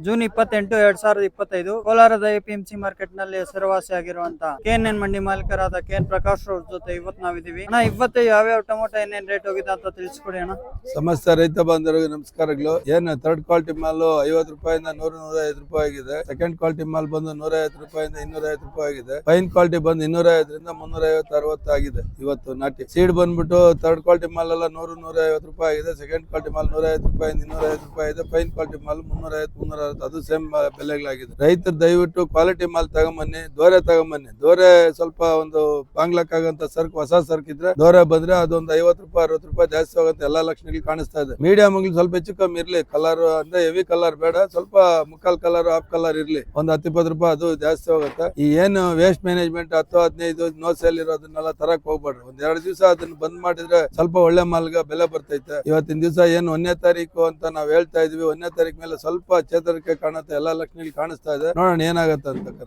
June 28, 2025 ಕೋಲಾರದ APMC market ನಲ್ಲಿ ಹೆಸರುವಾಸಿಯಾಗಿರುವಂತಹ KNN ಮಂಡಿ ಮಾಲೀಕರಾದ KN ಪ್ರಕಾಶ್ ಅವ್ರ ಜೊತೆ ಇವತ್ತು ನಾವಿದೀವಿ. ಅಣ್ಣ, ಇವತ್ತು ಯಾವ್ಯಾವ ಟೊಮೊಟೊ ಏನೇನ್ ರೇಟ್ ಹೋಗಿದೆ ಅಂತ ತಿಳಿಸ್ಕೊಡಿ ಅಣ್ಣ. ಸಮಸ್ತ ರೈತ ಬಾಂಧವರಿಗೆ ನಮಸ್ಕಾರಗಳು. ಏನು ಥರ್ಡ್ ಕ್ವಾಲಿಟಿ ಮಾಲ್ 50 ರೂಪಾಯಿಂದ 100-105 ರೂಪಾಯಿ ಆಗಿದೆ. ಸೆಕೆಂಡ್ ಕ್ವಾಲಿಟಿ ಮಾಲ್ ಬಂದು 150 ರೂಪಾಯಿಂದ 250 ರೂಪಾಯಿ ಆಗಿದೆ. ಫೈನ್ ಕ್ವಾಲಿಟಿ ಬಂದು 250ರಿಂದ 350-60 ಆಗಿದೆ. ಇವತ್ತು ನಾಟಿ ಸೀಡ್ ಬಂದ್ಬಿಟ್ಟು ಥರ್ಡ್ ಕ್ವಾಲಿಟಿ ಮಾಲ್ ಎಲ್ಲ 100-150 ರೂಪಾಯಿ ಆಗಿದೆ. ಸೆಕೆಂಡ್ ಕ್ವಾಲಿಟಿ ಮಾಲ್ 150 ರೂಪಾಯಿಂದ 250 ರೂಪಾಯಿ ಇದೆ. ಫೈನ್ ಕ್ವಾಲಿಟಿ ಮಾಲ್ 350-360 ಅದು ಸೇಮ್ ಬೆಲೆಗಳಾಗಿದೆ. ರೈತರು ದಯವಿಟ್ಟು ಕ್ವಾಲಿಟಿ ಮಾಲ್ ತಗೊಂಬನ್ನಿ, ದೋರೆ ತಗೊಂಬನ್ನಿ. ದೋರೆ ಸ್ವಲ್ಪ ಒಂದು ಬಾಂಗ್ಲಕ್ಕಾಗಂತ ಸರ್ಕ್, ಹೊಸ ಸರ್ಕ್ ಇದ್ರೆ ದೋರೆ ಬಂದ್ರೆ ಅದೊಂದು 50 ರೂಪಾಯಿ 60 ರೂಪಾಯಿ ಜಾಸ್ತಿ ಹೋಗುತ್ತೆ. ಎಲ್ಲಾ ಲಕ್ಷಣಗಳು ಕಾಣಿಸ್ತಾ ಇದೆ. ಮೀಡಿಯಂ ಸ್ವಲ್ಪ ಹೆಚ್ಚು ಕಮ್ಮಿ ಇರ್ಲಿ. ಕಲರ್ ಅಂದ್ರೆ ಹೆವಿ ಕಲರ್ ಬೇಡ, ಸ್ವಲ್ಪ ಮುಕ್ಕಾಲ್ ಕಲರ್ ಹಾಫ್ ಕಲರ್ ಇರ್ಲಿ. ಒಂದು 10-20 ರೂಪಾಯಿ ಅದು ಜಾಸ್ತಿ ಹೋಗುತ್ತೆ. ಈ ಏನು ವೇಸ್ಟ್ ಮ್ಯಾನೇಜ್ಮೆಂಟ್ 10-15 ನೋ ಸೇಲ್ ಇರೋದನ್ನೆಲ್ಲ ತರಕ್ ಹೋಗ್ಬೇಡ್ರಿ. ಒಂದ್ 2 ದಿವಸ ಅದನ್ನ ಬಂದ್ ಮಾಡಿದ್ರೆ ಸ್ವಲ್ಪ ಒಳ್ಳೆ ಮಾಲ್ಗ ಬೆಲೆ ಬರ್ತೈತೆ. ಇವತ್ತಿನ ದಿವಸ ಏನು 1ನೇ ತಾರೀಕು ಅಂತ ನಾವ್ ಹೇಳ್ತಾ ಇದೀವಿ. 1ನೇ ತಾರೀಕು ಮೇಲೆ ಸ್ವಲ್ಪ ಚೇತರಿಕೆ ಕಾಣುತ್ತೆ. ಎಲ್ಲಾ ಲಕ್ಷಣಗಳು ಕಾಣಿಸ್ತಾ ಇದೆ. ನೋಡೋಣ ಏನಾಗತ್ತೆ ಅಂತ.